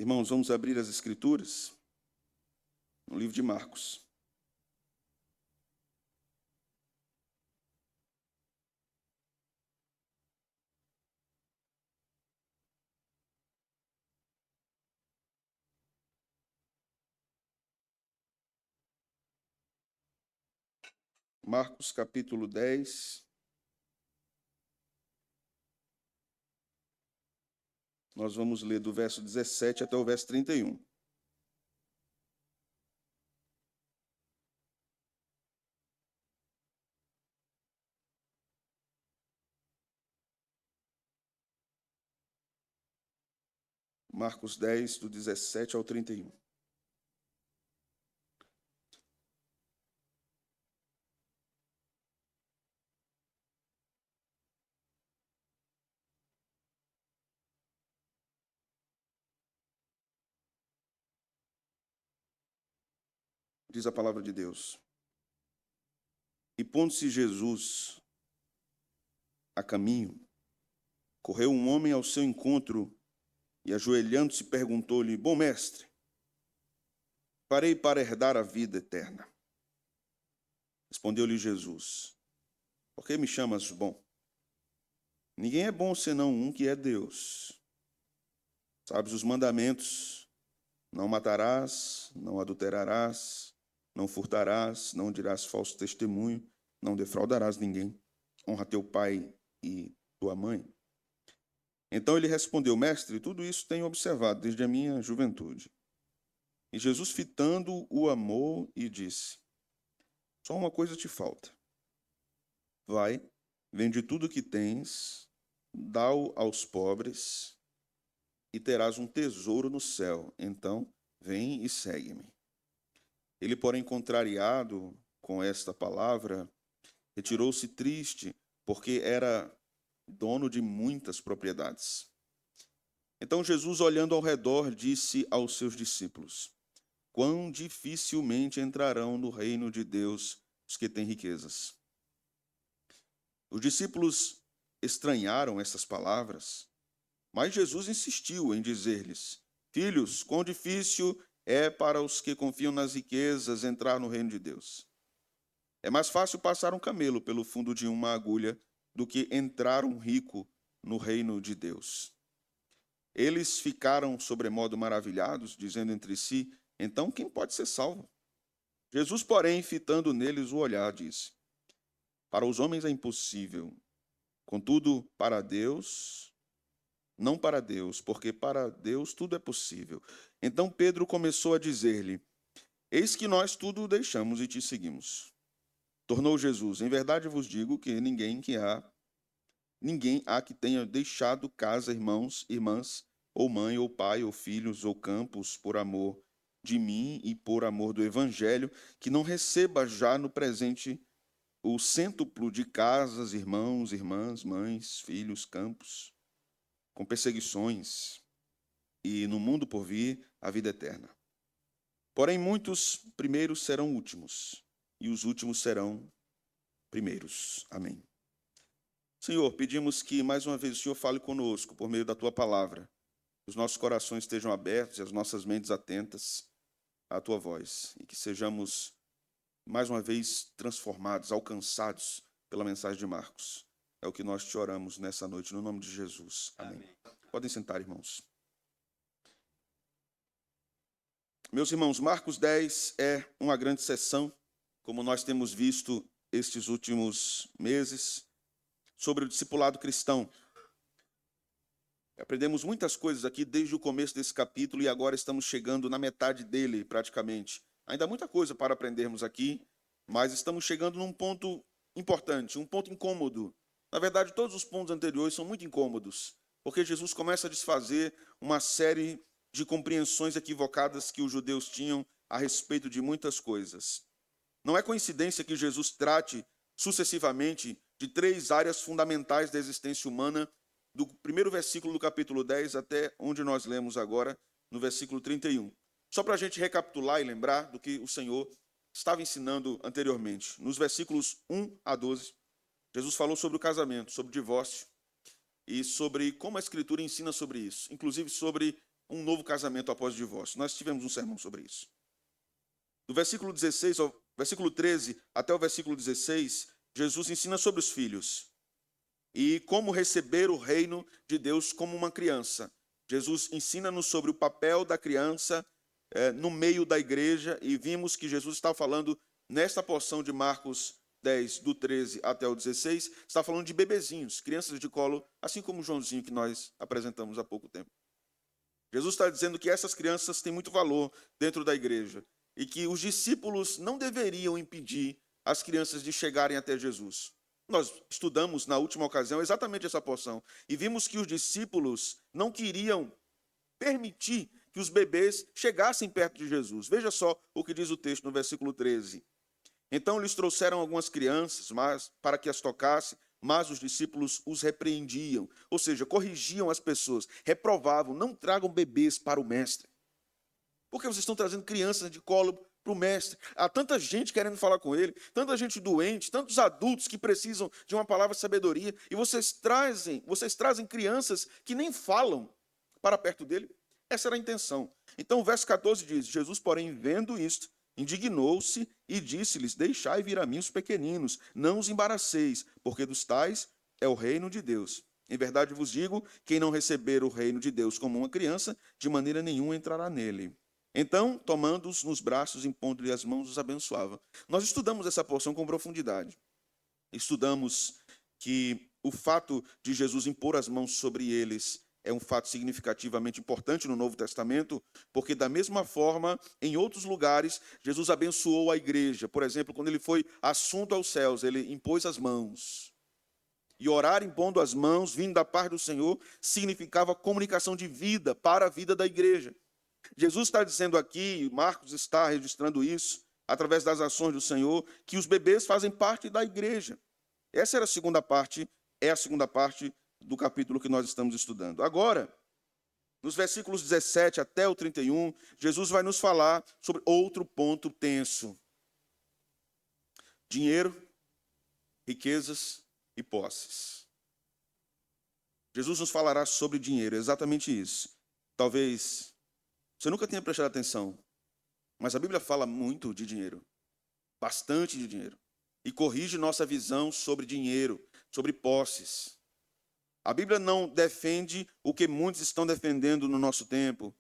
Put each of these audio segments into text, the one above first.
Irmãos, vamos abrir as Escrituras no livro de Marcos. Marcos capítulo 10. Nós vamos ler do verso 17 até o verso 31. Marcos 10, do 17 ao 31. Diz a palavra de Deus. E pondo-se Jesus a caminho, correu um homem ao seu encontro e, ajoelhando-se, perguntou-lhe: Bom mestre, farei para herdar a vida eterna? Respondeu-lhe Jesus: Por que me chamas bom? Ninguém é bom senão um, que é Deus. Sabes os mandamentos: não matarás, não adulterarás, não furtarás, não dirás falso testemunho, não defraudarás ninguém. Honra teu pai e tua mãe. Então ele respondeu: Mestre, tudo isso tenho observado desde a minha juventude. E Jesus, fitando, o amou e disse: Só uma coisa te falta. Vai, vende tudo o que tens, dá-o aos pobres, e terás um tesouro no céu. Então, vem e segue-me. Ele, porém, contrariado com esta palavra, retirou-se triste, porque era dono de muitas propriedades. Então Jesus, olhando ao redor, disse aos seus discípulos: Quão dificilmente entrarão no reino de Deus os que têm riquezas. Os discípulos estranharam essas palavras, mas Jesus insistiu em dizer-lhes: Filhos, quão difícil é para os que confiam nas riquezas entrar no reino de Deus. É mais fácil passar um camelo pelo fundo de uma agulha do que entrar um rico no reino de Deus. Eles ficaram sobremodo maravilhados, dizendo entre si: Então quem pode ser salvo? Jesus, porém, fitando neles o olhar, disse: Para os homens é impossível, contudo, para Deus, não para Deus, porque para Deus tudo é possível. Então Pedro começou a dizer-lhe: Eis que nós tudo deixamos e te seguimos. Tornou Jesus: Em verdade vos digo que ninguém há que tenha deixado casa, irmãos, irmãs, ou mãe, ou pai, ou filhos, ou campos, por amor de mim e por amor do evangelho, que não receba já no presente o cêntuplo de casas, irmãos, irmãs, mães, filhos, campos, com perseguições, e no mundo por vir a vida eterna. Porém, muitos primeiros serão últimos, e os últimos serão primeiros. Amém. Senhor, pedimos que mais uma vez o Senhor fale conosco por meio da Tua palavra. Que os nossos corações estejam abertos e as nossas mentes atentas à Tua voz. E que sejamos mais uma vez transformados, alcançados pela mensagem de Marcos. É o que nós te oramos nessa noite, no nome de Jesus. Amém. Podem sentar, irmãos. Meus irmãos, Marcos 10 é uma grande sessão, como nós temos visto estes últimos meses, sobre o discipulado cristão. Aprendemos muitas coisas aqui desde o começo desse capítulo e agora estamos chegando na metade dele, praticamente. Ainda há muita coisa para aprendermos aqui, mas estamos chegando num ponto importante, um ponto incômodo. Na verdade, todos os pontos anteriores são muito incômodos, porque Jesus começa a desfazer uma série de compreensões equivocadas que os judeus tinham a respeito de muitas coisas. Não é coincidência que Jesus trate sucessivamente de três áreas fundamentais da existência humana, do primeiro versículo do capítulo 10 até onde nós lemos agora, no versículo 31. Só para a gente recapitular e lembrar do que o Senhor estava ensinando anteriormente. Nos versículos 1 a 12, Jesus falou sobre o casamento, sobre o divórcio, e sobre como a Escritura ensina sobre isso, inclusive sobre um novo casamento após o divórcio. Nós tivemos um sermão sobre isso. Do versículo 13 até o versículo 16, Jesus ensina sobre os filhos e como receber o reino de Deus como uma criança. Jesus ensina-nos sobre o papel da criança no meio da igreja, e vimos que Jesus está falando, nesta porção de Marcos 10, do 13 até o 16, está falando de bebezinhos, crianças de colo, assim como o Joãozinho que nós apresentamos há pouco tempo. Jesus está dizendo que essas crianças têm muito valor dentro da igreja e que os discípulos não deveriam impedir as crianças de chegarem até Jesus. Nós estudamos na última ocasião exatamente essa porção e vimos que os discípulos não queriam permitir que os bebês chegassem perto de Jesus. Veja só o que diz o texto no versículo 13. Então lhes trouxeram algumas crianças para que as tocasse, mas os discípulos os repreendiam, ou seja, corrigiam as pessoas, reprovavam, não tragam bebês para o mestre. Por que vocês estão trazendo crianças de colo para o mestre? Há tanta gente querendo falar com ele, tanta gente doente, tantos adultos que precisam de uma palavra de sabedoria, e vocês trazem crianças que nem falam para perto dele. Essa era a intenção. Então o verso 14 diz: Jesus, porém, vendo isto, indignou-se e disse-lhes: deixai vir a mim os pequeninos, não os embaraceis, porque dos tais é o reino de Deus. Em verdade vos digo, quem não receber o reino de Deus como uma criança, de maneira nenhuma entrará nele. Então, tomando-os nos braços, impondo-lhe as mãos, os abençoava. Nós estudamos essa porção com profundidade. Estudamos que o fato de Jesus impor as mãos sobre eles é um fato significativamente importante no Novo Testamento, porque da mesma forma, em outros lugares, Jesus abençoou a igreja. Por exemplo, quando ele foi assunto aos céus, ele impôs as mãos. E orar impondo as mãos, vindo da parte do Senhor, significava comunicação de vida para a vida da igreja. Jesus está dizendo aqui, Marcos está registrando isso, através das ações do Senhor, que os bebês fazem parte da igreja. Essa era a segunda parte, do capítulo que nós estamos estudando. Agora, nos versículos 17 até o 31, Jesus vai nos falar sobre outro ponto tenso: dinheiro, riquezas e posses. Jesus nos falará sobre dinheiro, exatamente isso. Talvez você nunca tenha prestado atenção, mas a Bíblia fala muito de dinheiro, bastante de dinheiro, e corrige nossa visão sobre dinheiro, sobre posses. A Bíblia não defende o que muitos estão defendendo no nosso tempo.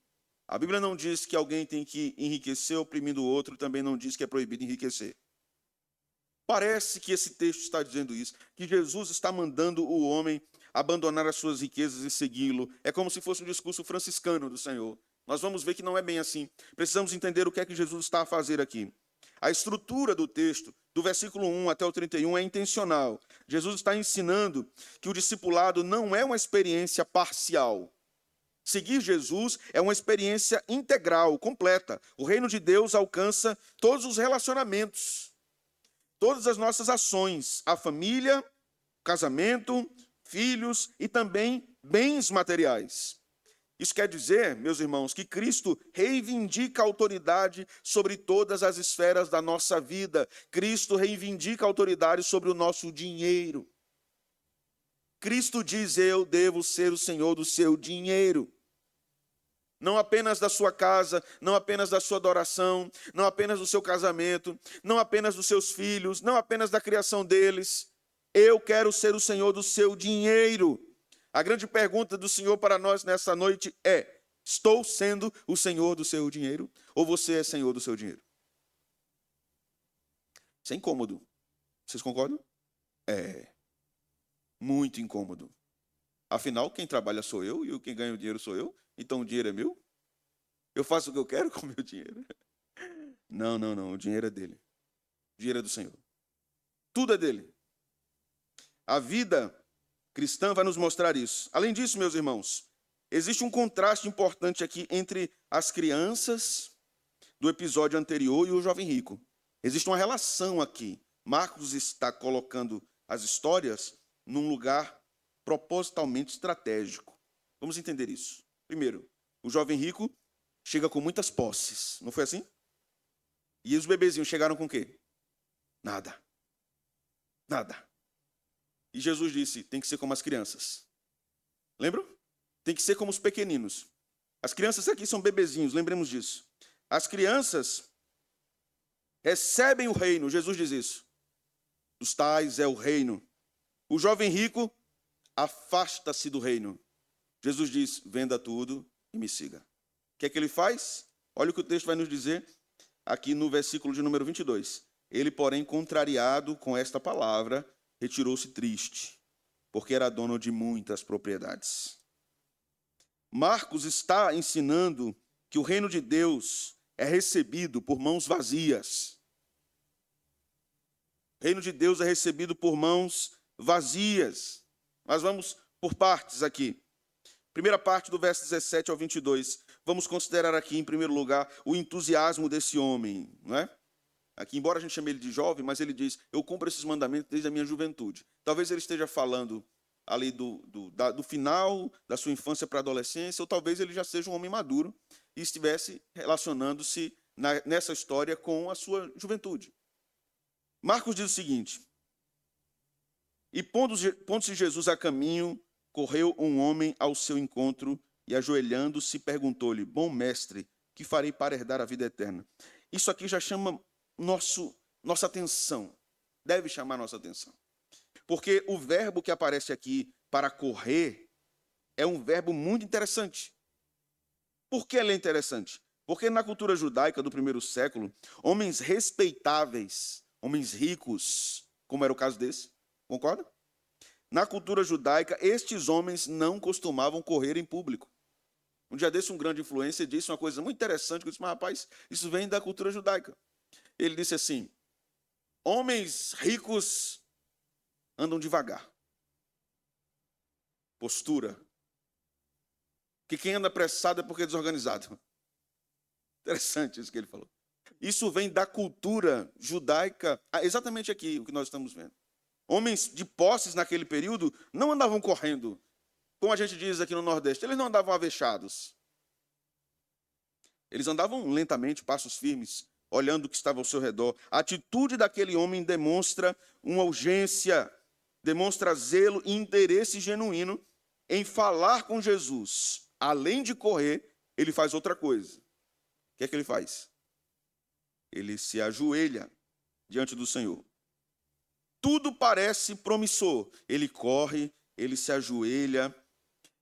A Bíblia não diz que alguém tem que enriquecer oprimindo o outro, também não diz que é proibido enriquecer. Parece que esse texto está dizendo isso, que Jesus está mandando o homem abandonar as suas riquezas e segui-lo. É como se fosse um discurso franciscano do Senhor. Nós vamos ver que não é bem assim. Precisamos entender o que é que Jesus está a fazer aqui. A estrutura do texto, do versículo 1 até o 31, é intencional. Jesus está ensinando que o discipulado não é uma experiência parcial. Seguir Jesus é uma experiência integral, completa. O reino de Deus alcança todos os relacionamentos, todas as nossas ações, a família, casamento, filhos e também bens materiais. Isso quer dizer, meus irmãos, que Cristo reivindica a autoridade sobre todas as esferas da nossa vida. Cristo reivindica a autoridade sobre o nosso dinheiro. Cristo diz: eu devo ser o Senhor do seu dinheiro. Não apenas da sua casa, não apenas da sua adoração, não apenas do seu casamento, não apenas dos seus filhos, não apenas da criação deles. Eu quero ser o Senhor do seu dinheiro. A grande pergunta do Senhor para nós nessa noite é: estou sendo o Senhor do seu dinheiro? Ou você é Senhor do seu dinheiro? Isso é incômodo. Vocês concordam? É muito incômodo. Afinal, quem trabalha sou eu e quem ganha o dinheiro sou eu. Então o dinheiro é meu? Eu faço o que eu quero com o meu dinheiro? Não. O dinheiro é dele. O dinheiro é do Senhor. Tudo é dele. A vida cristã vai nos mostrar isso. Além disso, meus irmãos, existe um contraste importante aqui entre as crianças do episódio anterior e o jovem rico. Existe uma relação aqui. Marcos está colocando as histórias num lugar propositalmente estratégico. Vamos entender isso. Primeiro, o jovem rico chega com muitas posses. Não foi assim? E os bebezinhos chegaram com o quê? Nada. E Jesus disse: tem que ser como as crianças. Lembram? Tem que ser como os pequeninos. As crianças aqui são bebezinhos, lembremos disso. As crianças recebem o reino, Jesus diz isso. Dos tais é o reino. O jovem rico afasta-se do reino. Jesus diz, venda tudo e me siga. O que é que ele faz? Olha o que o texto vai nos dizer aqui no versículo de número 22. Ele, porém, contrariado com esta palavra, retirou-se triste, porque era dono de muitas propriedades. Marcos está ensinando que o reino de Deus é recebido por mãos vazias. O reino de Deus é recebido por mãos vazias. Mas vamos por partes aqui. Primeira parte do verso 17 ao 22. Vamos considerar aqui, em primeiro lugar, o entusiasmo desse homem, não é? Aqui, embora a gente chame ele de jovem, mas ele diz, eu cumpro esses mandamentos desde a minha juventude. Talvez ele esteja falando ali do final da sua infância para a adolescência, ou talvez ele já seja um homem maduro e estivesse relacionando-se nessa história com a sua juventude. Marcos diz o seguinte, e pondo-se Jesus a caminho, correu um homem ao seu encontro e, ajoelhando-se, perguntou-lhe, bom mestre, que farei para herdar a vida eterna? Isso aqui já chama nossa atenção, deve chamar nossa atenção. Porque o verbo que aparece aqui para correr é um verbo muito interessante. Por que ele é interessante? Porque na cultura judaica do primeiro século, homens respeitáveis, homens ricos, como era o caso desse, concorda? Na cultura judaica, estes homens não costumavam correr em público. Um dia desse, um grande influencer disse uma coisa muito interessante, que eu disse, mas rapaz, isso vem da cultura judaica. Ele disse assim, homens ricos andam devagar. Postura. Que quem anda apressado é porque é desorganizado. Interessante isso que ele falou. Isso vem da cultura judaica, exatamente aqui, o que nós estamos vendo. Homens de posses naquele período não andavam correndo, como a gente diz aqui no Nordeste, eles não andavam avechados. Eles andavam lentamente, passos firmes, olhando o que estava ao seu redor. A atitude daquele homem demonstra uma urgência, demonstra zelo e interesse genuíno em falar com Jesus. Além de correr, ele faz outra coisa. O que é que ele faz? Ele se ajoelha diante do Senhor. Tudo parece promissor. Ele corre, ele se ajoelha,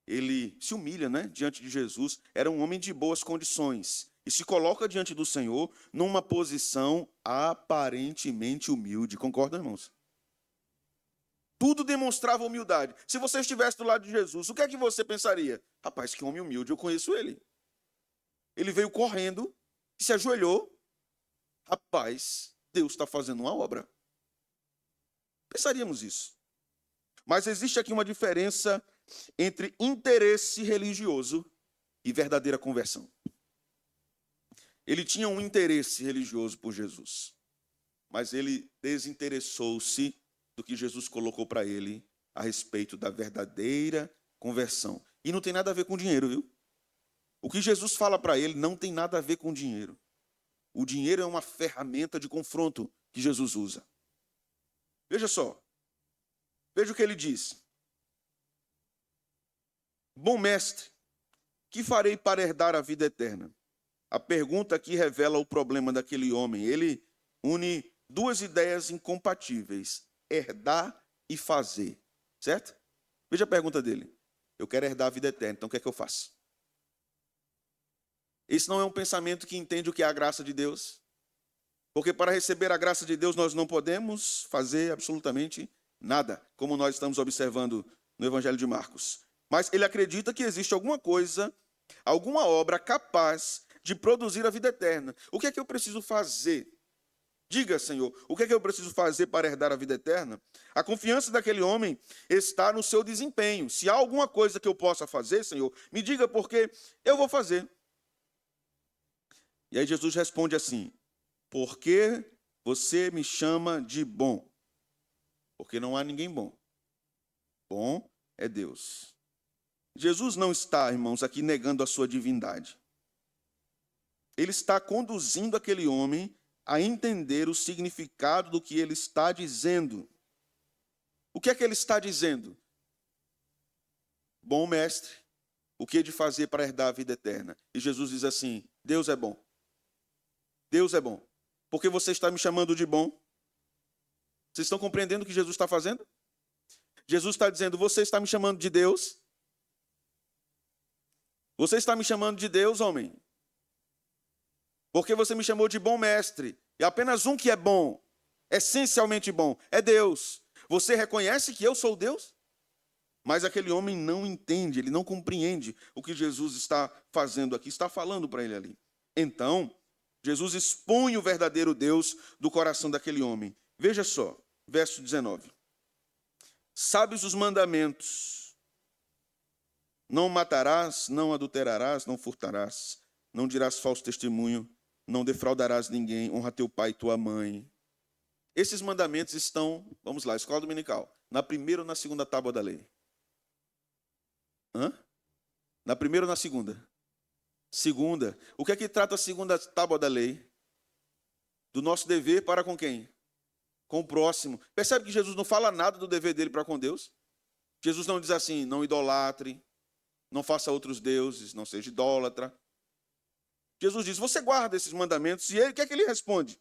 ele se humilha, né, diante de Jesus. Era um homem de boas condições. E se coloca diante do Senhor numa posição aparentemente humilde. Concordam, irmãos? Tudo demonstrava humildade. Se você estivesse do lado de Jesus, o que é que você pensaria? Rapaz, que homem humilde, eu conheço ele. Ele veio correndo, se ajoelhou. Rapaz, Deus está fazendo uma obra. Pensaríamos isso. Mas existe aqui uma diferença entre interesse religioso e verdadeira conversão. Ele tinha um interesse religioso por Jesus, mas ele desinteressou-se do que Jesus colocou para ele a respeito da verdadeira conversão. E não tem nada a ver com dinheiro, viu? O que Jesus fala para ele não tem nada a ver com dinheiro. O dinheiro é uma ferramenta de confronto que Jesus usa. Veja só. Veja o que ele diz. Bom mestre, que farei para herdar a vida eterna? A pergunta aqui revela o problema daquele homem. Ele une duas ideias incompatíveis: herdar e fazer. Certo? Veja a pergunta dele. Eu quero herdar a vida eterna, então o que é que eu faço? Esse não é um pensamento que entende o que é a graça de Deus. Porque para receber a graça de Deus nós não podemos fazer absolutamente nada, como nós estamos observando no Evangelho de Marcos. Mas ele acredita que existe alguma coisa, alguma obra capaz de produzir a vida eterna. O que é que eu preciso fazer? Diga, Senhor, o que é que eu preciso fazer para herdar a vida eterna? A confiança daquele homem está no seu desempenho. Se há alguma coisa que eu possa fazer, Senhor, me diga porque eu vou fazer. E aí Jesus responde assim: porque você me chama de bom? Porque não há ninguém bom. Bom é Deus. Jesus não está, irmãos, aqui negando a sua divindade. Ele está conduzindo aquele homem a entender o significado do que ele está dizendo. O que é que ele está dizendo? Bom mestre, o que de fazer para herdar a vida eterna? E Jesus diz assim: Deus é bom. Deus é bom. Porque você está me chamando de bom? Vocês estão compreendendo o que Jesus está fazendo? Jesus está dizendo: você está me chamando de Deus? Você está me chamando de Deus, homem? Porque você me chamou de bom mestre. E apenas um que é bom, essencialmente bom, é Deus. Você reconhece que eu sou Deus? Mas aquele homem não entende, ele não compreende o que Jesus está fazendo aqui, está falando para ele ali. Então, Jesus expõe o verdadeiro Deus do coração daquele homem. Veja só, verso 19. Sabes os mandamentos: não matarás, não adulterarás, não furtarás, não dirás falso testemunho, não defraudarás ninguém, honra teu pai e tua mãe. Esses mandamentos estão, vamos lá, escola dominical, na primeira ou na segunda tábua da lei? Na primeira ou na segunda? Segunda. O que é que trata a segunda tábua da lei? Do nosso dever para com quem? Com o próximo. Percebe que Jesus não fala nada do dever dele para com Deus? Jesus não diz assim: não idolatre, não faça outros deuses, não seja idólatra. Jesus diz: você guarda esses mandamentos. E ele, o que é que ele responde?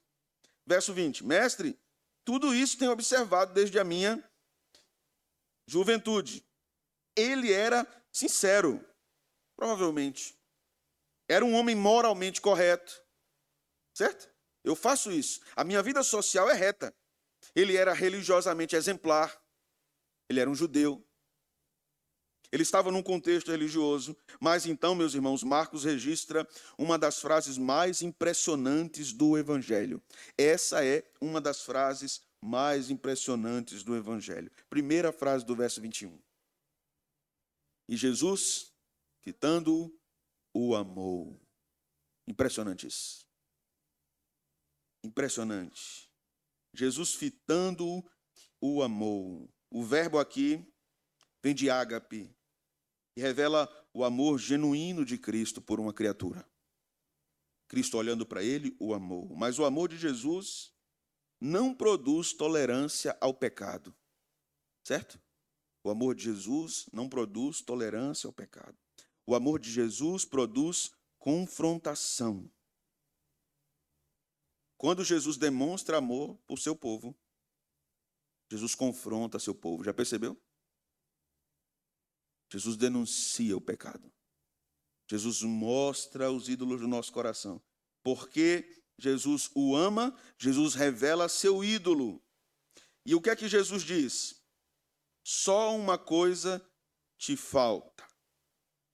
Verso 20: mestre, tudo isso tenho observado desde a minha juventude. Ele era sincero, provavelmente. Era um homem moralmente correto, certo? Eu faço isso. A minha vida social é reta. Ele era religiosamente exemplar. Ele era um judeu. Ele estava num contexto religioso. Mas então, meus irmãos, Marcos registra uma das frases mais impressionantes do Evangelho. Essa é uma das frases mais impressionantes do Evangelho. Primeira frase do verso 21. E Jesus, fitando-o, o amou. Impressionante isso. Impressionante. Jesus, fitando-o, o amou. O verbo aqui vem de ágape, que revela o amor genuíno de Cristo por uma criatura. Cristo, olhando para ele, o amou. Mas o amor de Jesus não produz tolerância ao pecado. Certo? O amor de Jesus não produz tolerância ao pecado. O amor de Jesus produz confrontação. Quando Jesus demonstra amor por seu povo, Jesus confronta seu povo. Já percebeu? Jesus denuncia o pecado. Jesus mostra os ídolos do nosso coração. Porque Jesus o ama, Jesus revela seu ídolo. E o que é que Jesus diz? Só uma coisa te falta.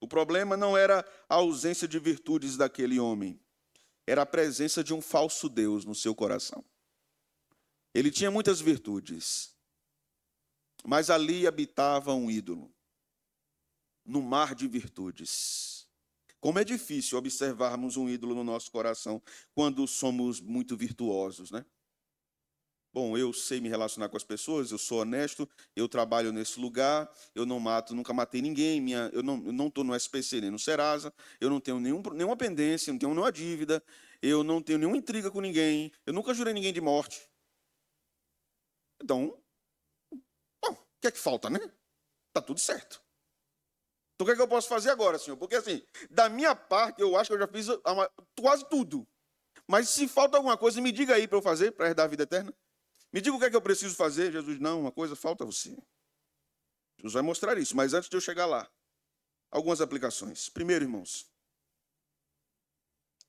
O problema não era a ausência de virtudes daquele homem. Era a presença de um falso Deus no seu coração. Ele tinha muitas virtudes, mas ali habitava um ídolo, no mar de virtudes. Como é difícil observarmos um ídolo no nosso coração quando somos muito virtuosos, né? Bom, eu sei me relacionar com as pessoas, eu sou honesto, eu trabalho nesse lugar, eu não mato, nunca matei ninguém, eu não estou no SPC nem no Serasa, eu não tenho nenhuma pendência, não tenho nenhuma dívida, eu não tenho nenhuma intriga com ninguém, eu nunca jurei ninguém de morte. Então, bom, o que é que falta, né? Está tudo certo. Então, o que é que eu posso fazer agora, senhor? Porque, assim, da minha parte, eu acho que eu já fiz quase tudo. Mas se falta alguma coisa, me diga aí para eu fazer, para herdar a vida eterna. Me diga o que é que eu preciso fazer. Jesus, não, uma coisa falta a você. Jesus vai mostrar isso, mas antes de eu chegar lá, algumas aplicações. Primeiro, irmãos,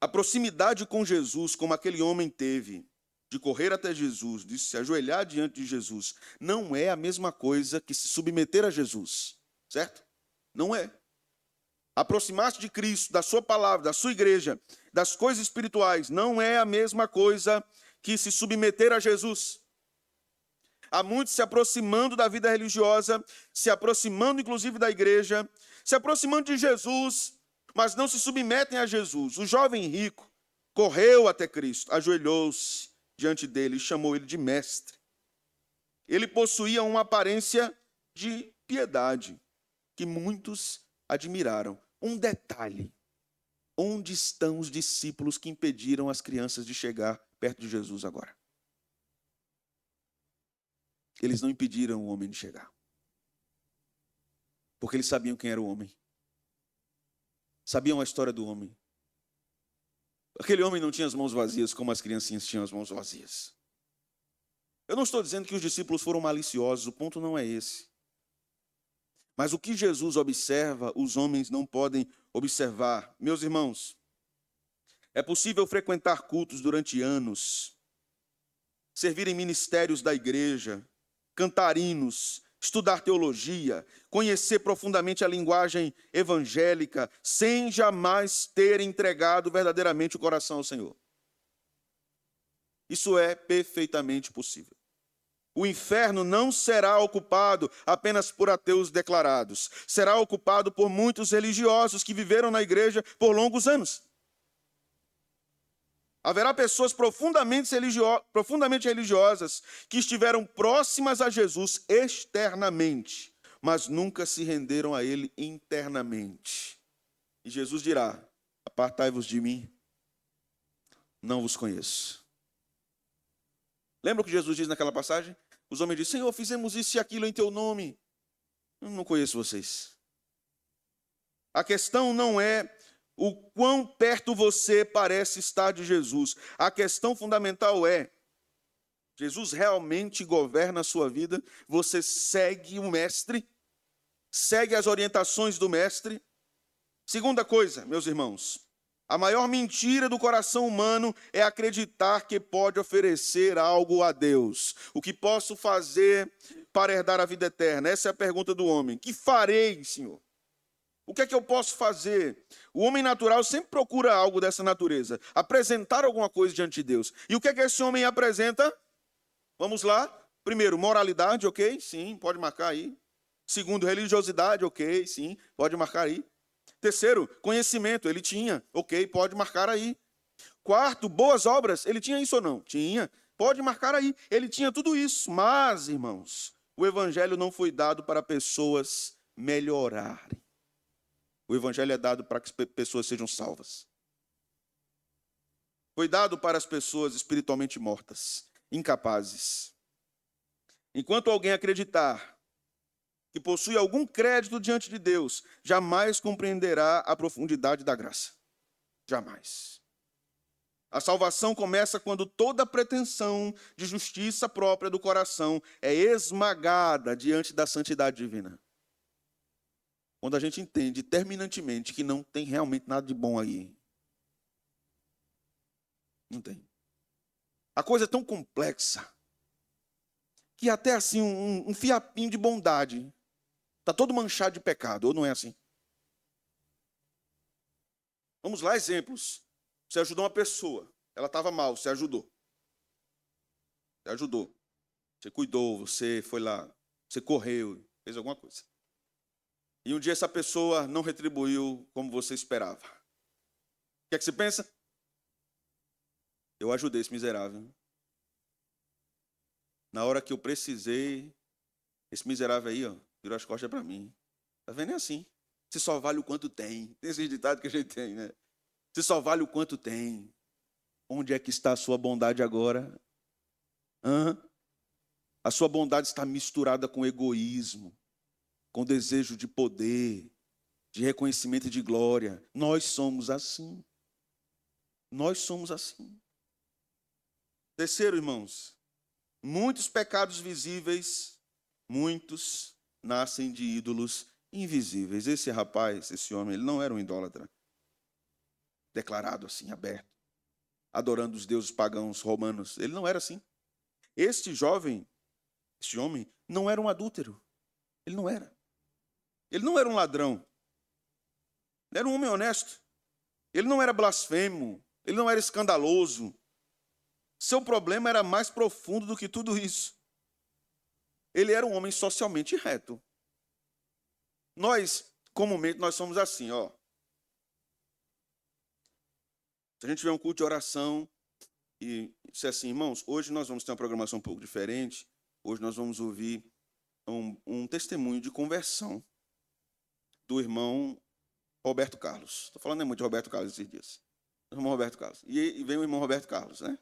a proximidade com Jesus, como aquele homem teve, de correr até Jesus, de se ajoelhar diante de Jesus, não é a mesma coisa que se submeter a Jesus, certo? Não é. Aproximar-se de Cristo, da sua palavra, da sua igreja, das coisas espirituais, não é a mesma coisa que se submeter a Jesus. Há muitos se aproximando da vida religiosa, se aproximando inclusive da igreja, se aproximando de Jesus, mas não se submetem a Jesus. O jovem rico correu até Cristo, ajoelhou-se diante dele e chamou ele de mestre. Ele possuía uma aparência de piedade que muitos admiraram. Um detalhe: onde estão os discípulos que impediram as crianças de chegar perto de Jesus agora? Eles não impediram o homem de chegar, porque eles sabiam quem era o homem. sabiam a história do homem. Aquele homem não tinha as mãos vazias como as criancinhas tinham as mãos vazias. Eu não estou dizendo que os discípulos foram maliciosos, o ponto não é esse. Mas o que Jesus observa, os homens não podem observar. Meus irmãos, é possível frequentar cultos durante anos, servir em ministérios da igreja, cantar hinos, estudar teologia, conhecer profundamente a linguagem evangélica, sem jamais ter entregado verdadeiramente o coração ao Senhor. Isso é perfeitamente possível. O inferno não será ocupado apenas por ateus declarados. Será ocupado por muitos religiosos que viveram na igreja por longos anos. Haverá pessoas profundamente religiosas que estiveram próximas a Jesus externamente, mas nunca se renderam a Ele internamente. E Jesus dirá: apartai-vos de mim, não vos conheço. Lembra o que Jesus diz naquela passagem? Os homens dizem: Senhor, fizemos isso e aquilo em teu nome. Eu não conheço vocês. A questão não é o quão perto você parece estar de Jesus. A questão fundamental é: Jesus realmente governa a sua vida? Você segue o Mestre? Segue as orientações do Mestre? Segunda coisa, meus irmãos, a maior mentira do coração humano é acreditar que pode oferecer algo a Deus. O que posso fazer para herdar a vida eterna? Essa é a pergunta do homem. Que farei, Senhor? O que é que eu posso fazer? O homem natural sempre procura algo dessa natureza. Apresentar alguma coisa diante de Deus. E o que é que esse homem apresenta? Vamos lá. Primeiro, moralidade, ok? Sim, pode marcar aí. Segundo, religiosidade, ok? Sim, pode marcar aí. Terceiro, conhecimento, ele tinha, ok, pode marcar aí. Quarto, boas obras, ele tinha isso ou não? Tinha, pode marcar aí. Ele tinha tudo isso, mas, irmãos, o evangelho não foi dado para pessoas melhorarem. O evangelho é dado para que as pessoas sejam salvas. Foi dado para as pessoas espiritualmente mortas, incapazes. Enquanto alguém acreditar que possui algum crédito diante de Deus, jamais compreenderá a profundidade da graça. Jamais. A salvação começa quando toda pretensão de justiça própria do coração é esmagada diante da santidade divina. Quando a gente entende terminantemente que não tem realmente nada de bom aí. Não tem. A coisa é tão complexa que até assim um fiapinho de bondade está todo manchado de pecado, ou não é assim? Vamos lá, exemplos. Você ajudou uma pessoa, ela estava mal, você ajudou. Você ajudou. Você cuidou, você foi lá, você correu, fez alguma coisa. E um dia essa pessoa não retribuiu como você esperava. O que é que você pensa? Eu ajudei esse miserável. Na hora que eu precisei, esse miserável aí, ó, virou as costas para mim. Está vendo? É assim. Você só vale o quanto tem. Tem esse ditado que a gente tem, né? Você só vale o quanto tem. Onde é que está a sua bondade agora? A sua bondade está misturada com egoísmo, com desejo de poder, de reconhecimento e de glória. Nós somos assim. Nós somos assim. Terceiro, irmãos, muitos pecados visíveis, muitos nascem de ídolos invisíveis. Esse rapaz, esse homem, ele não era um idólatra, declarado assim, aberto, adorando os deuses pagãos romanos. Ele não era assim. Este jovem, este homem, não era um adúltero. Ele não era. Ele não era um ladrão. Ele era um homem honesto. Ele não era blasfemo. Ele não era escandaloso. Seu problema era mais profundo do que tudo isso. Ele era um homem socialmente reto. Nós, comumente, nós somos assim, ó. Se a gente tiver um culto de oração e disser assim, irmãos, hoje nós vamos ter uma programação um pouco diferente. Hoje nós vamos ouvir um testemunho de conversão do irmão Roberto Carlos. Estou falando muito de Roberto Carlos esses dias. O irmão Roberto Carlos. E vem o irmão Roberto Carlos, né?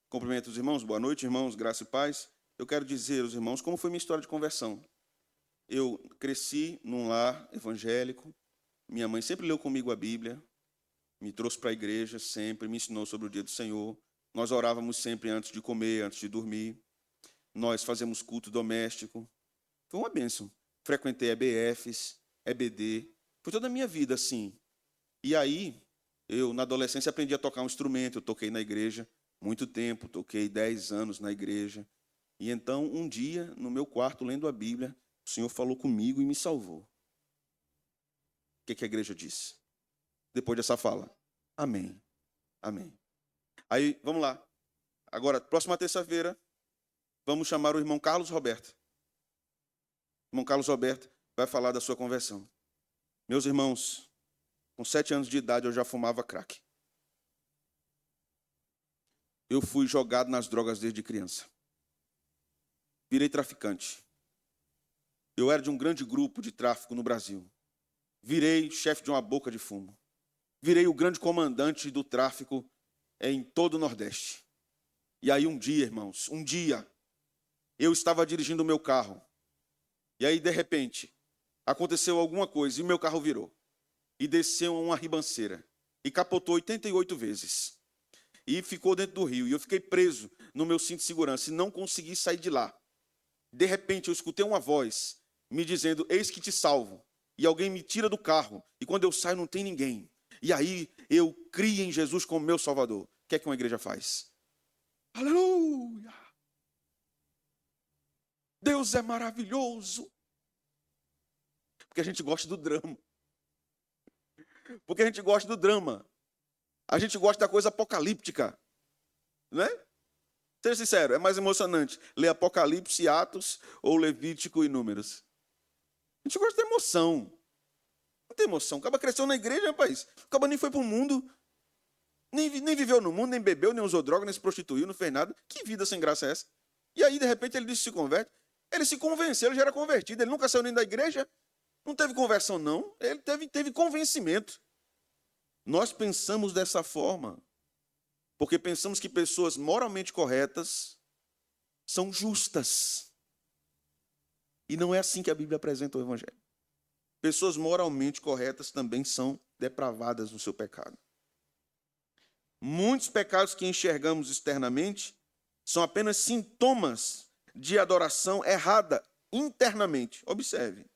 Cumprimento os irmãos. Boa noite, irmãos. Graça e paz. Eu quero dizer aos irmãos como foi minha história de conversão. Eu cresci num lar evangélico, Minha mãe sempre leu comigo a Bíblia, me trouxe para a igreja sempre, me ensinou sobre o dia do Senhor. Nós orávamos sempre antes de comer, antes de dormir. Nós fazemos culto doméstico. Foi uma bênção. Frequentei EBFs, EBD. Foi toda a minha vida assim. E aí, eu, na adolescência, aprendi a tocar um instrumento. Eu toquei na igreja muito tempo, toquei 10 anos na igreja. E então, um dia, no meu quarto, lendo a Bíblia, o Senhor falou comigo e me salvou. O que a igreja disse? Depois dessa fala, amém, amém. Aí, vamos lá. Agora, próxima terça-feira, vamos chamar o irmão Carlos Roberto. O irmão Carlos Roberto vai falar da sua conversão. Meus irmãos, com 7 anos de idade eu já fumava crack. Eu fui jogado nas drogas desde criança. Virei traficante. Eu era de um grande grupo de tráfico no Brasil. Virei chefe de uma boca de fumo. Virei o grande comandante do tráfico em todo o Nordeste. E aí um dia, irmãos, eu estava dirigindo o meu carro. E aí, de repente, aconteceu alguma coisa e o meu carro virou. E desceu uma ribanceira. E capotou 88 vezes. E ficou dentro do rio. E eu fiquei preso no meu cinto de segurança e não consegui sair de lá. De repente, eu escutei uma voz me dizendo, eis que te salvo. E alguém me tira do carro. E quando eu saio, não tem ninguém. E aí, eu criei em Jesus como meu Salvador. O que é que uma igreja faz? Aleluia! Deus é maravilhoso. Porque a gente gosta do drama. Porque a gente gosta do drama. A gente gosta da coisa apocalíptica. Não é? Seja sincero, é mais emocionante ler Apocalipse, Atos ou Levítico e Números. A gente gosta de emoção. Não tem emoção. O cara cresceu na igreja, rapaz. O cara nem foi para o mundo. Nem viveu no mundo, nem bebeu, nem usou droga, nem se prostituiu, não fez nada. Que vida sem graça é essa? E aí, de repente, ele disse que se converte. Ele se convenceu, ele já era convertido. Ele nunca saiu nem da igreja. Não teve conversão, não. Ele teve convencimento. Nós pensamos dessa forma. Porque pensamos que pessoas moralmente corretas são justas. E não é assim que a Bíblia apresenta o Evangelho. Pessoas moralmente corretas também são depravadas no seu pecado. Muitos pecados que enxergamos externamente são apenas sintomas de adoração errada internamente. Observe.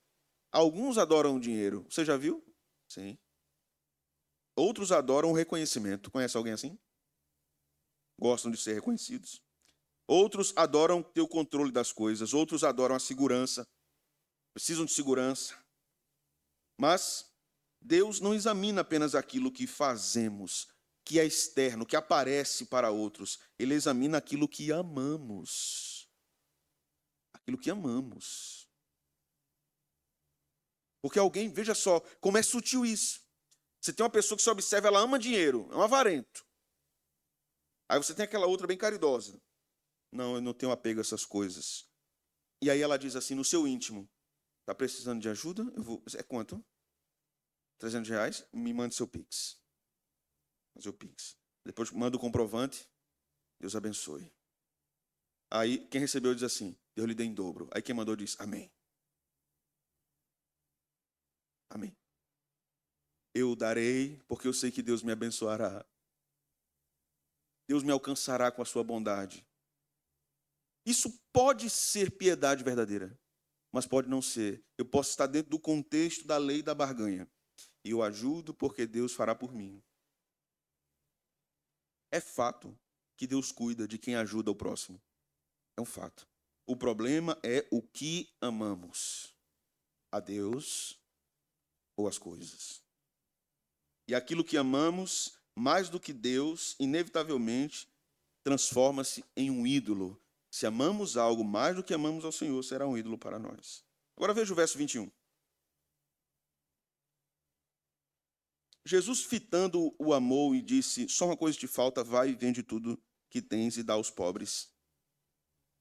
Alguns adoram o dinheiro. Você já viu? Sim. Outros adoram o reconhecimento. Conhece alguém assim? Gostam de ser reconhecidos. Outros adoram ter o controle das coisas. Outros adoram a segurança. Precisam de segurança. Mas Deus não examina apenas aquilo que fazemos, que é externo, que aparece para outros. Ele examina aquilo que amamos. Aquilo que amamos. Porque alguém, veja só, como é sutil isso. Você tem uma pessoa que se observa, ela ama dinheiro, é um avarento. Aí você tem aquela outra bem caridosa. Não, eu não tenho apego a essas coisas. E aí ela diz assim, no seu íntimo, está precisando de ajuda? É quanto? R$300? Me mande seu Pix. Fazer o Pix. Depois manda o comprovante. Deus abençoe. Aí quem recebeu diz assim, Deus lhe dê em dobro. Aí quem mandou diz, amém. Amém. Eu darei, porque eu sei que Deus me abençoará. Deus me alcançará com a sua bondade. Isso pode ser piedade verdadeira, mas pode não ser. Eu posso estar dentro do contexto da lei da barganha. E eu ajudo porque Deus fará por mim. É fato que Deus cuida de quem ajuda o próximo. É um fato. O problema é o que amamos. A Deus ou as coisas. E aquilo que amamos, mais do que Deus, inevitavelmente, transforma-se em um ídolo. Se amamos algo mais do que amamos ao Senhor, será um ídolo para nós. Agora veja o verso 21. Jesus, fitando o amou e disse, só uma coisa te falta, vai e vende tudo que tens e dá aos pobres.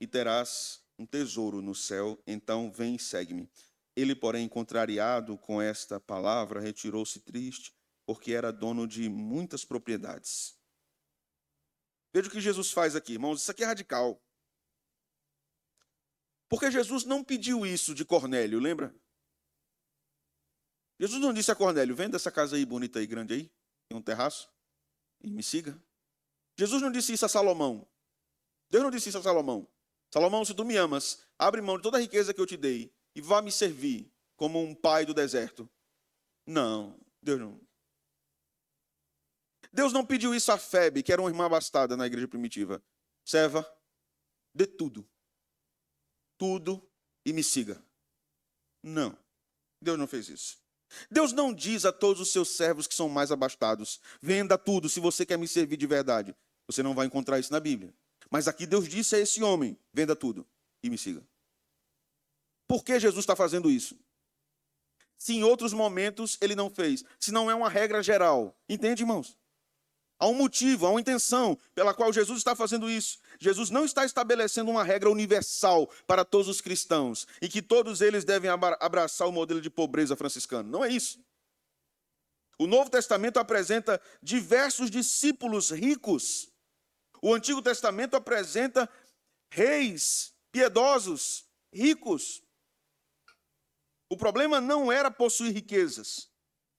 E terás um tesouro no céu, então vem e segue-me. Ele, porém, contrariado com esta palavra, retirou-se triste, porque era dono de muitas propriedades. Veja o que Jesus faz aqui, irmãos, isso aqui é radical. Porque Jesus não pediu isso de Cornélio, lembra? Jesus não disse a Cornélio, venda essa casa aí, bonita aí, grande aí, tem um terraço, e me siga. Jesus não disse isso a Salomão. Deus não disse isso a Salomão. Salomão, se tu me amas, abre mão de toda a riqueza que eu te dei e vá me servir como um pai do deserto. Não, Deus não. Deus não pediu isso a Febe, que era uma irmã abastada na igreja primitiva. Serva, dê tudo. Tudo e me siga. Não, Deus não fez isso. Deus não diz a todos os seus servos que são mais abastados, venda tudo se você quer me servir de verdade. Você não vai encontrar isso na Bíblia. Mas aqui Deus disse a esse homem, venda tudo e me siga. Por que Jesus está fazendo isso? Se em outros momentos ele não fez, se não é uma regra geral. Entende, irmãos? Há um motivo, há uma intenção pela qual Jesus está fazendo isso. Jesus não está estabelecendo uma regra universal para todos os cristãos e que todos eles devem abraçar o modelo de pobreza franciscano. Não é isso. O Novo Testamento apresenta diversos discípulos ricos. O Antigo Testamento apresenta reis piedosos, ricos. O problema não era possuir riquezas.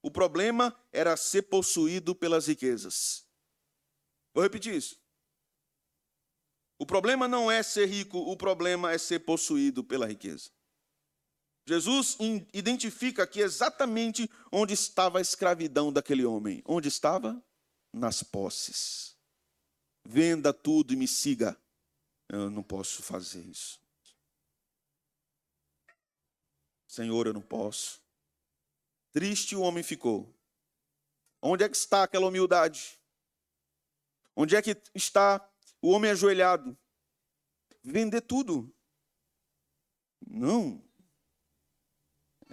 O problema era ser possuído pelas riquezas. Vou repetir isso. O problema não é ser rico, o problema é ser possuído pela riqueza. Jesus identifica aqui exatamente onde estava a escravidão daquele homem. Onde estava? Nas posses. Venda tudo e me siga. Eu não posso fazer isso. Senhor, eu não posso. Triste o homem ficou. Onde é que está aquela humildade? Onde é que está o homem ajoelhado? Vender tudo. Não.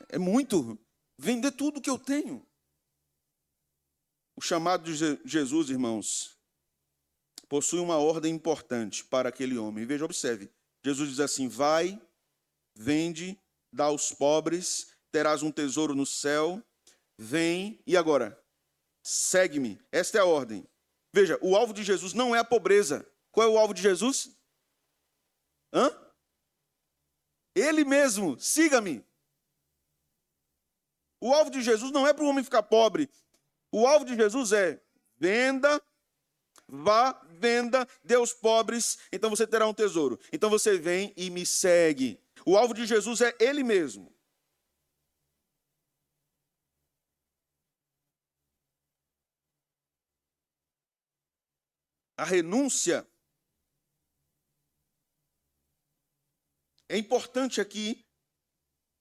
É muito. Vender tudo que eu tenho. O chamado de Jesus, irmãos, possui uma ordem importante para aquele homem. Veja, observe. Jesus diz assim, vai, vende, dá aos pobres, terás um tesouro no céu, vem, e agora? Segue-me. Esta é a ordem. Veja, o alvo de Jesus não é a pobreza. Qual é o alvo de Jesus? Ele mesmo, siga-me. O alvo de Jesus não é para o homem ficar pobre. O alvo de Jesus é venda, vá, venda, dê aos pobres, então você terá um tesouro. Então você vem e me segue. O alvo de Jesus é Ele mesmo. A renúncia é importante aqui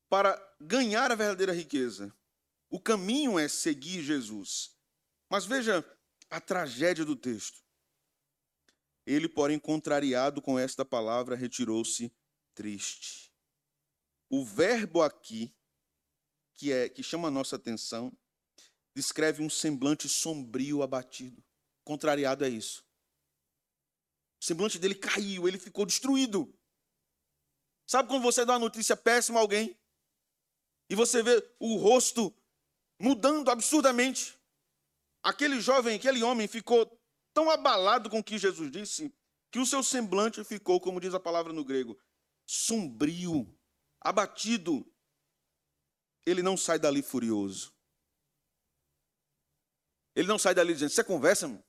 para ganhar a verdadeira riqueza. O caminho é seguir Jesus. Mas veja a tragédia do texto. Ele, porém, contrariado com esta palavra, retirou-se triste. O verbo aqui, que chama a nossa atenção, descreve um semblante sombrio, abatido. Contrariado é isso. O semblante dele caiu, ele ficou destruído. Sabe quando você dá uma notícia péssima a alguém? E você vê o rosto mudando absurdamente. Aquele jovem, aquele homem ficou tão abalado com o que Jesus disse, que o seu semblante ficou, como diz a palavra no grego, sombrio, abatido. Ele não sai dali furioso. Ele não sai dali dizendo, você conversa, mano?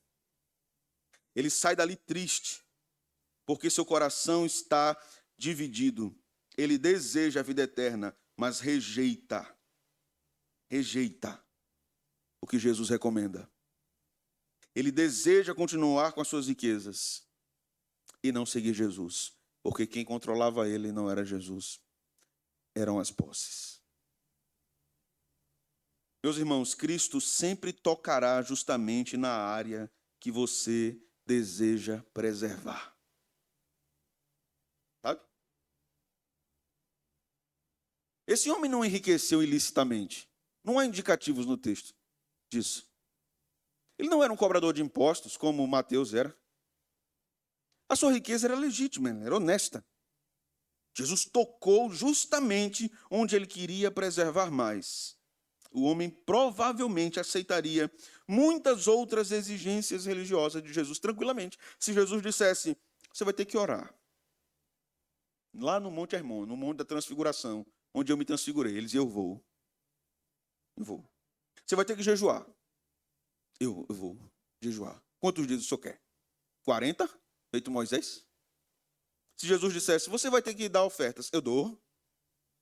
Ele sai dali triste, porque seu coração está dividido. Ele deseja a vida eterna, mas rejeita o que Jesus recomenda. Ele deseja continuar com as suas riquezas e não seguir Jesus, porque quem controlava ele não era Jesus, eram as posses. Meus irmãos, Cristo sempre tocará justamente na área que você deseja preservar. Sabe? Esse homem não enriqueceu ilicitamente. Não há indicativos no texto disso. Ele não era um cobrador de impostos, como Mateus era. A sua riqueza era legítima, era honesta. Jesus tocou justamente onde ele queria preservar mais. O homem provavelmente aceitaria muitas outras exigências religiosas de Jesus tranquilamente. Se Jesus dissesse, você vai ter que orar. Lá no Monte Hermon, no Monte da Transfiguração, onde eu me transfigurei. Ele dizia, eu vou. Eu vou. Você vai ter que jejuar. Eu vou jejuar. Quantos dias o senhor quer? 40? Feito Moisés? Se Jesus dissesse, você vai ter que dar ofertas, eu dou.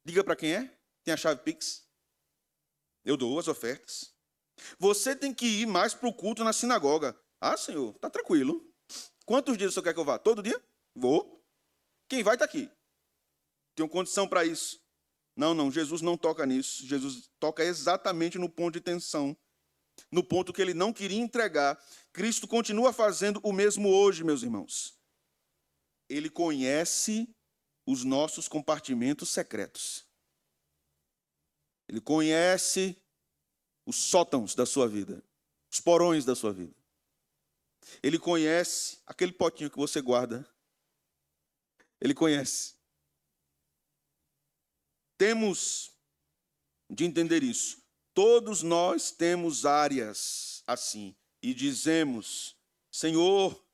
Diga para quem é? Tem a chave Pix? Eu dou as ofertas. Você tem que ir mais para o culto na sinagoga. Ah, Senhor, tá tranquilo. Quantos dias o senhor quer que eu vá? Todo dia? Vou. Quem vai está aqui. Tenho condição para isso. Não, Jesus não toca nisso. Jesus toca exatamente no ponto de tensão. No ponto que ele não queria entregar. Cristo continua fazendo o mesmo hoje, meus irmãos. Ele conhece os nossos compartimentos secretos. Ele conhece os sótãos da sua vida, os porões da sua vida. Ele conhece aquele potinho que você guarda. Ele conhece. Temos de entender isso. Todos nós temos áreas assim. E dizemos, Senhor,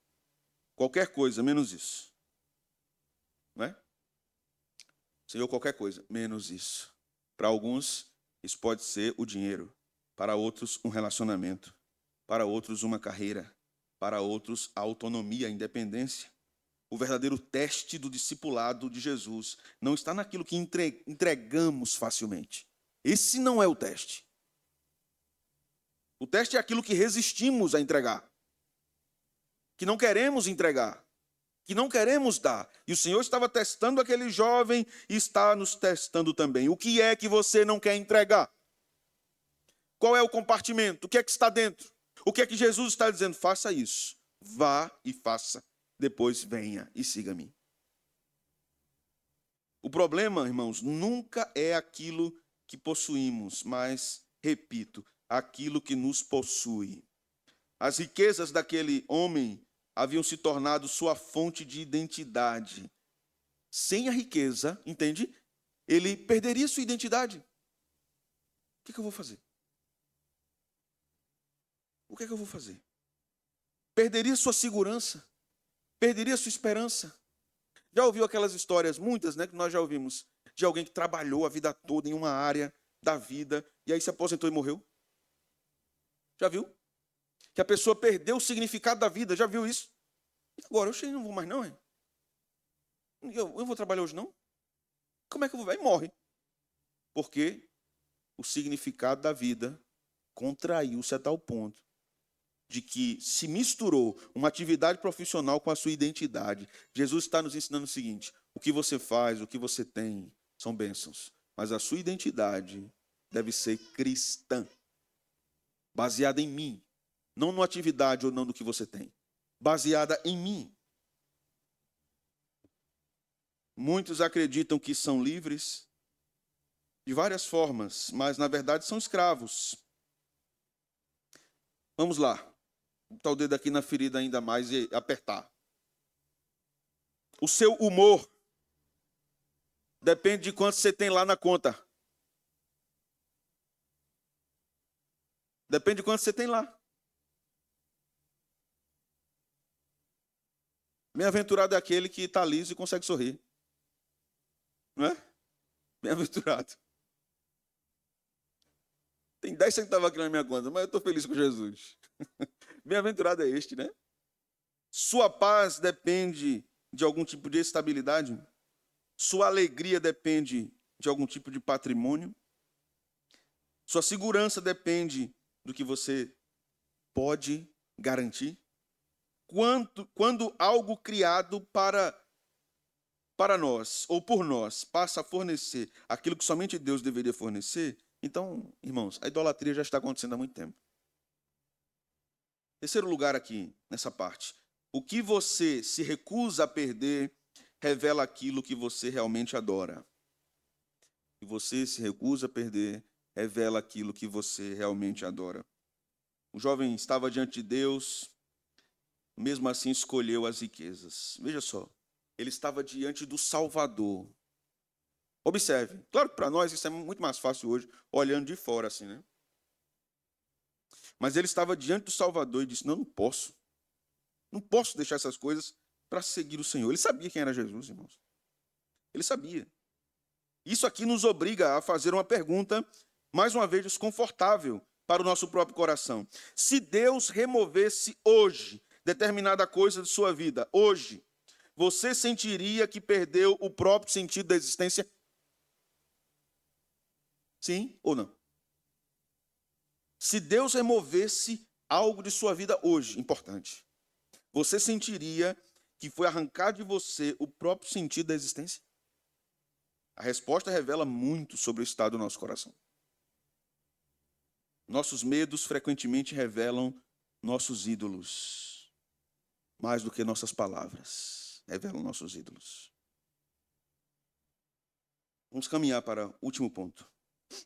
qualquer coisa, menos isso. Não é? Senhor, qualquer coisa, menos isso. Para alguns, isso pode ser o dinheiro. Para outros, um relacionamento. Para outros, uma carreira. Para outros, a autonomia, a independência. O verdadeiro teste do discipulado de Jesus não está naquilo que entregamos facilmente. Esse não é o teste. O teste é aquilo que resistimos a entregar. Que não queremos entregar. Que não queremos dar. E o Senhor estava testando aquele jovem e está nos testando também. O que é que você não quer entregar? Qual é o compartimento? O que é que está dentro? O que é que Jesus está dizendo? Faça isso. Vá e faça. Depois venha e siga-me. O problema, irmãos, nunca é aquilo que possuímos, mas, repito, aquilo que nos possui. As riquezas daquele homem haviam se tornado sua fonte de identidade. Sem a riqueza, entende? Ele perderia sua identidade. O que eu vou fazer? O que eu vou fazer? Perderia sua segurança. Perderia sua esperança. Já ouviu aquelas histórias, muitas, né, que nós já ouvimos, de alguém que trabalhou a vida toda em uma área da vida e aí se aposentou e morreu? Já viu? Que a pessoa perdeu o significado da vida, já viu isso? E agora, eu não vou mais não, hein? Eu vou trabalhar hoje não? Como é que eu vou? Aí morre. Porque o significado da vida contraiu-se a tal ponto de que se misturou uma atividade profissional com a sua identidade. Jesus está nos ensinando o seguinte: o que você faz, o que você tem, são bênçãos. Mas a sua identidade deve ser cristã, baseada em mim. Não na atividade ou não do que você tem. Baseada em mim. Muitos acreditam que são livres de várias formas, mas na verdade são escravos. Vamos lá. Botar o dedo aqui na ferida ainda mais e apertar. O seu humor depende de quanto você tem lá na conta. Depende de quanto você tem lá. Bem-aventurado é aquele que está liso e consegue sorrir. Não é? Bem-aventurado. Tem 10 centavos aqui na minha conta, mas eu estou feliz com Jesus. Bem-aventurado é este, né? Sua paz depende de algum tipo de estabilidade. Sua alegria depende de algum tipo de patrimônio. Sua segurança depende do que você pode garantir. Quando algo criado para nós, ou por nós, passa a fornecer aquilo que somente Deus deveria fornecer, então, irmãos, a idolatria já está acontecendo há muito tempo. Terceiro lugar aqui, nessa parte. O que você se recusa a perder revela aquilo que você realmente adora. O que você se recusa a perder revela aquilo que você realmente adora. O jovem estava diante de Deus, mesmo assim escolheu as riquezas. Veja só, ele estava diante do Salvador. Observe, claro que para nós isso é muito mais fácil hoje, olhando de fora assim, né? Mas ele estava diante do Salvador e disse, não posso. Não posso deixar essas coisas para seguir o Senhor. Ele sabia quem era Jesus, irmãos. Ele sabia. Isso aqui nos obriga a fazer uma pergunta mais uma vez, desconfortável para o nosso próprio coração. Se Deus removesse hoje determinada coisa de sua vida, hoje, você sentiria que perdeu o próprio sentido da existência? Sim ou não? Se Deus removesse algo de sua vida hoje, importante, você sentiria que foi arrancado de você o próprio sentido da existência? A resposta revela muito sobre o estado do nosso coração. Nossos medos frequentemente revelam nossos ídolos, mais do que nossas palavras revelam nossos ídolos. Vamos caminhar para o último ponto.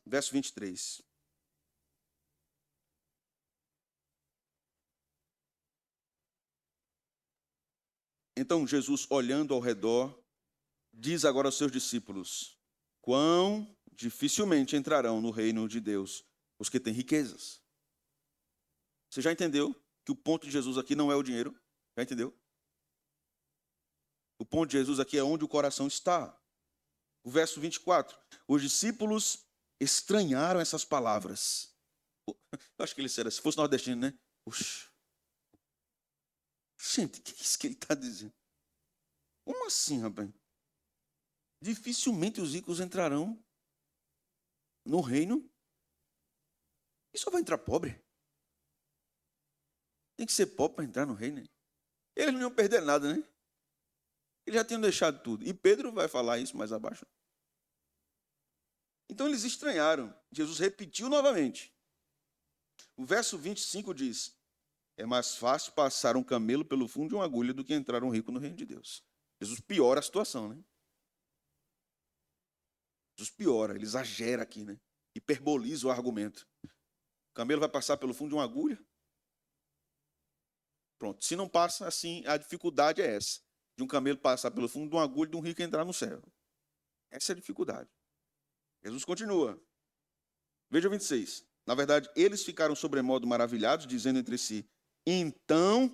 Verso 23. Então Jesus, olhando ao redor, diz agora aos seus discípulos: quão dificilmente entrarão no reino de Deus os que têm riquezas. Você já entendeu que o ponto de Jesus aqui não é o dinheiro? Já entendeu? O ponto de Jesus aqui é onde o coração está. O verso 24. Os discípulos estranharam essas palavras. Eu acho que ele será, se fosse nordestino, né? Puxa. Gente, o que é isso que ele está dizendo? Como assim, rapaz? Dificilmente os ricos entrarão no reino. E só vai entrar pobre. Tem que ser pobre para entrar no reino. Eles não iam perder nada, né? Eles já tinham deixado tudo. E Pedro vai falar isso mais abaixo. Então eles estranharam. Jesus repetiu novamente. O verso 25 diz: é mais fácil passar um camelo pelo fundo de uma agulha do que entrar um rico no reino de Deus. Jesus piora a situação, né? Jesus piora, ele exagera aqui, né? Hiperboliza o argumento. O camelo vai passar pelo fundo de uma agulha? Pronto, se não passa assim, a dificuldade é essa. De um camelo passar pelo fundo de uma agulha e de um rico entrar no céu. Essa é a dificuldade. Jesus continua. Veja o 26. Na verdade, eles ficaram sobremodo maravilhados, dizendo entre si: então,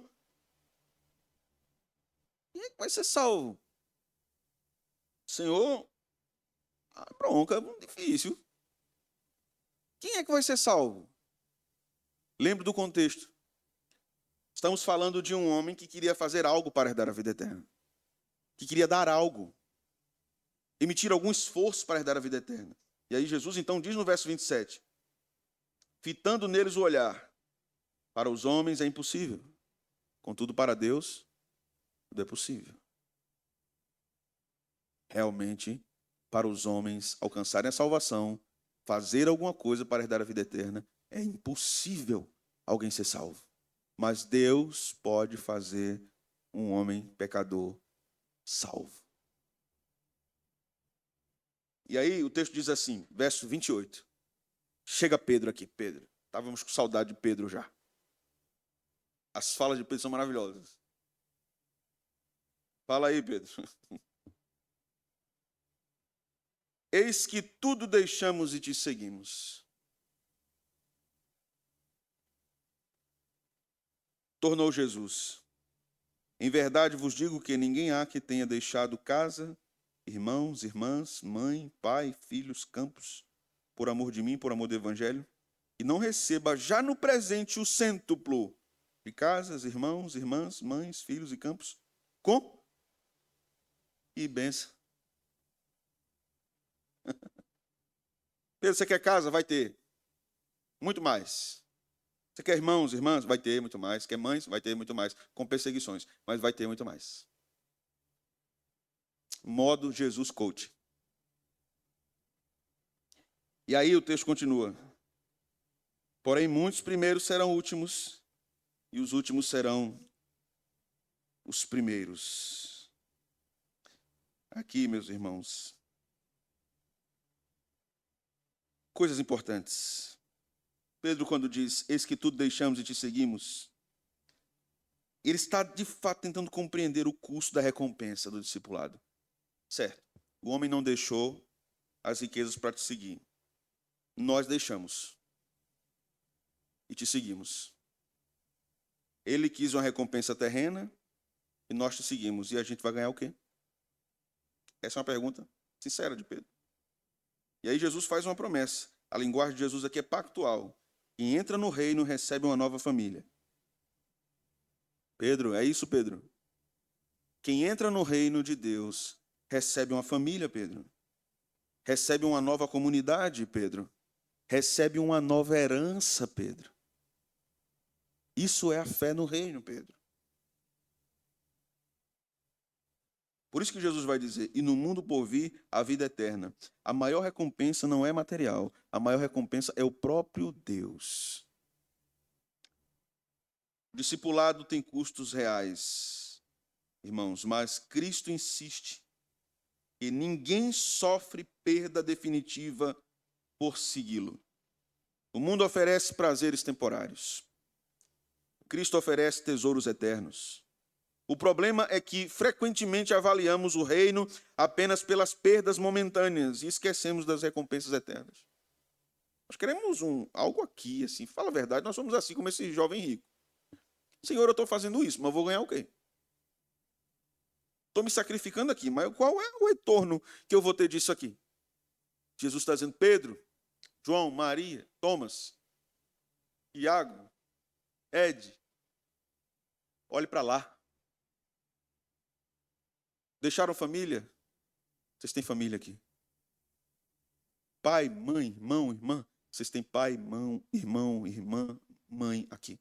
quem é que vai ser salvo? Senhor, a bronca é muito difícil. Quem é que vai ser salvo? Lembre do contexto. Estamos falando de um homem que queria fazer algo para herdar a vida eterna. Que queria dar algo. Emitir algum esforço para herdar a vida eterna. E aí Jesus então diz no verso 27. Fitando neles o olhar. Para os homens é impossível. Contudo, para Deus, tudo é possível. Realmente, para os homens alcançarem a salvação, fazer alguma coisa para herdar a vida eterna, é impossível alguém ser salvo. Mas Deus pode fazer um homem pecador salvo. E aí o texto diz assim, verso 28. Chega Pedro aqui, Pedro. Estávamos com saudade de Pedro já. As falas de Pedro são maravilhosas. Fala aí, Pedro. Eis que tudo deixamos e te seguimos. Tornou Jesus. Em verdade vos digo que ninguém há que tenha deixado casa, irmãos, irmãs, mãe, pai, filhos, campos, por amor de mim, por amor do evangelho, e não receba já no presente o cêntuplo de casas, irmãos, irmãs, mães, filhos e campos, com e bênção. Pedro, você quer casa? Vai ter. Muito mais. Você quer irmãos, irmãs? Vai ter muito mais. Quer mães? Vai ter muito mais. Com perseguições, mas vai ter muito mais. Modo Jesus coach. E aí o texto continua. Porém, muitos primeiros serão últimos, e os últimos serão os primeiros. Aqui, meus irmãos, coisas importantes. Pedro, quando diz, eis que tudo deixamos e te seguimos, ele está, de fato, tentando compreender o custo da recompensa do discipulado. Certo, o homem não deixou as riquezas para te seguir. Nós deixamos e te seguimos. Ele quis uma recompensa terrena e nós te seguimos. E a gente vai ganhar o quê? Essa é uma pergunta sincera de Pedro. E aí Jesus faz uma promessa. A linguagem de Jesus aqui é pactual. Quem entra no reino recebe uma nova família. Pedro, é isso, Pedro? Quem entra no reino de Deus recebe uma família, Pedro. Recebe uma nova comunidade, Pedro. Recebe uma nova herança, Pedro. Isso é a fé no reino, Pedro. Por isso que Jesus vai dizer, e no mundo por vir, a vida eterna. A maior recompensa não é material, a maior recompensa é o próprio Deus. O discipulado tem custos reais, irmãos, mas Cristo insiste que ninguém sofre perda definitiva por segui-lo. O mundo oferece prazeres temporários. Cristo oferece tesouros eternos. O problema é que frequentemente avaliamos o reino apenas pelas perdas momentâneas e esquecemos das recompensas eternas. Nós queremos algo aqui, assim, fala a verdade, nós somos assim como esse jovem rico. Senhor, eu estou fazendo isso, mas eu vou ganhar o quê? Estou me sacrificando aqui, mas qual é o retorno que eu vou ter disso aqui? Jesus está dizendo, Pedro, João, Maria, Thomas, Iago, Ed, olhe para lá. Deixaram família? Vocês têm família aqui. Pai, mãe, irmão, irmã. Vocês têm pai, irmão, irmã, mãe aqui.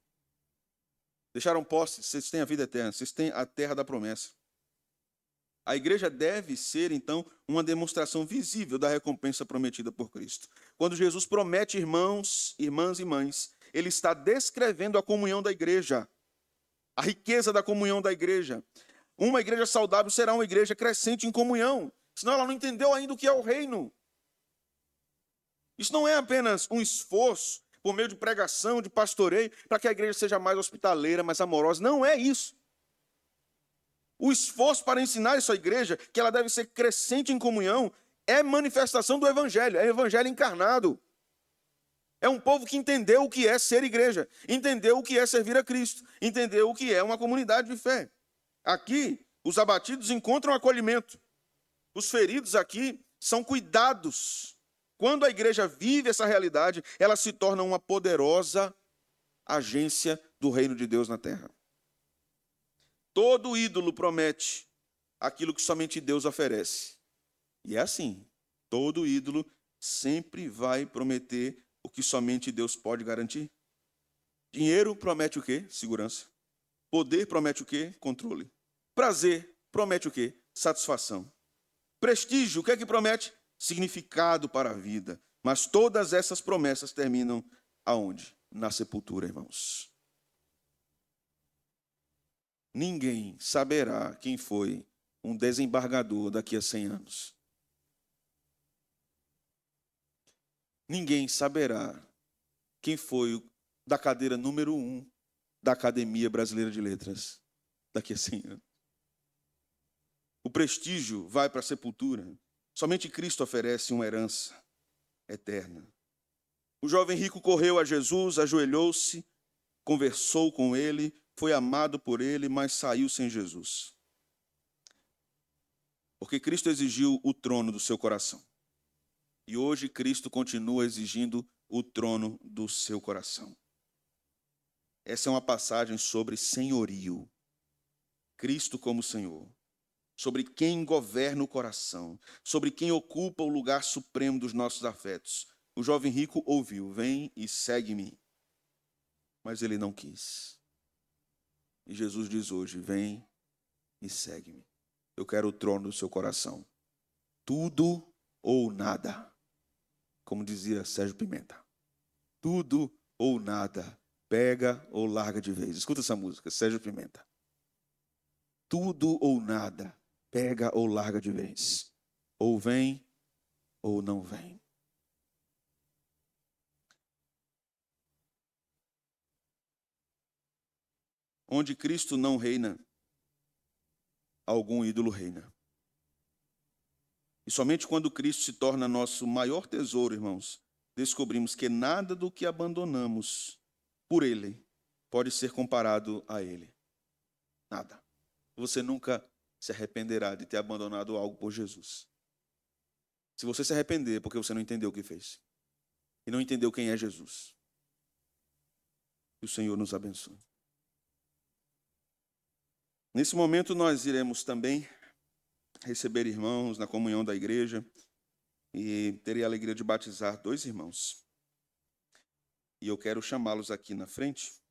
Deixaram posse? Vocês têm a vida eterna. Vocês têm a terra da promessa. A igreja deve ser, então, uma demonstração visível da recompensa prometida por Cristo. Quando Jesus promete irmãos, irmãs e mães, ele está descrevendo a comunhão da igreja, a riqueza da comunhão da igreja. Uma igreja saudável será uma igreja crescente em comunhão, senão ela não entendeu ainda o que é o reino. Isso não é apenas um esforço por meio de pregação, de pastoreio, para que a igreja seja mais hospitaleira, mais amorosa. Não é isso. O esforço para ensinar isso à igreja, que ela deve ser crescente em comunhão, é manifestação do evangelho, é o evangelho encarnado. É um povo que entendeu o que é ser igreja, entendeu o que é servir a Cristo, entendeu o que é uma comunidade de fé. Aqui, os abatidos encontram acolhimento. Os feridos aqui são cuidados. Quando a igreja vive essa realidade, ela se torna uma poderosa agência do reino de Deus na terra. Todo ídolo promete aquilo que somente Deus oferece. E é assim, todo ídolo sempre vai prometer o que somente Deus pode garantir. Dinheiro promete o quê? Segurança. Poder promete o quê? Controle. Prazer promete o quê? Satisfação. Prestígio, o que é que promete? Significado para a vida. Mas todas essas promessas terminam aonde? Na sepultura, irmãos. Ninguém saberá quem foi um desembargador daqui a 100 anos. Ninguém saberá quem foi da cadeira número 1 da Academia Brasileira de Letras daqui a 100 anos. O prestígio vai para a sepultura. Somente Cristo oferece uma herança eterna. O jovem rico correu a Jesus, ajoelhou-se, conversou com ele, foi amado por ele, mas saiu sem Jesus. Porque Cristo exigiu o trono do seu coração. E hoje Cristo continua exigindo o trono do seu coração. Essa é uma passagem sobre senhorio. Cristo como Senhor. Sobre quem governa o coração, sobre quem ocupa o lugar supremo dos nossos afetos. O jovem rico ouviu, vem e segue-me. Mas ele não quis. E Jesus diz hoje, vem e segue-me. Eu quero o trono do seu coração. Tudo ou nada. Como dizia Sérgio Pimenta. Tudo ou nada. Pega ou larga de vez. Escuta essa música, Sérgio Pimenta. Tudo ou nada. Pega ou larga de vez. Ou vem ou não vem. Onde Cristo não reina, algum ídolo reina. E somente quando Cristo se torna nosso maior tesouro, irmãos, descobrimos que nada do que abandonamos por Ele pode ser comparado a Ele. Nada. Você nunca se arrependerá de ter abandonado algo por Jesus. Se você se arrepender, é porque você não entendeu o que fez. e não entendeu quem é Jesus. Que o Senhor nos abençoe. Nesse momento nós iremos também receber irmãos na comunhão da igreja e terei a alegria de batizar 2 irmãos. E eu quero chamá-los aqui na frente.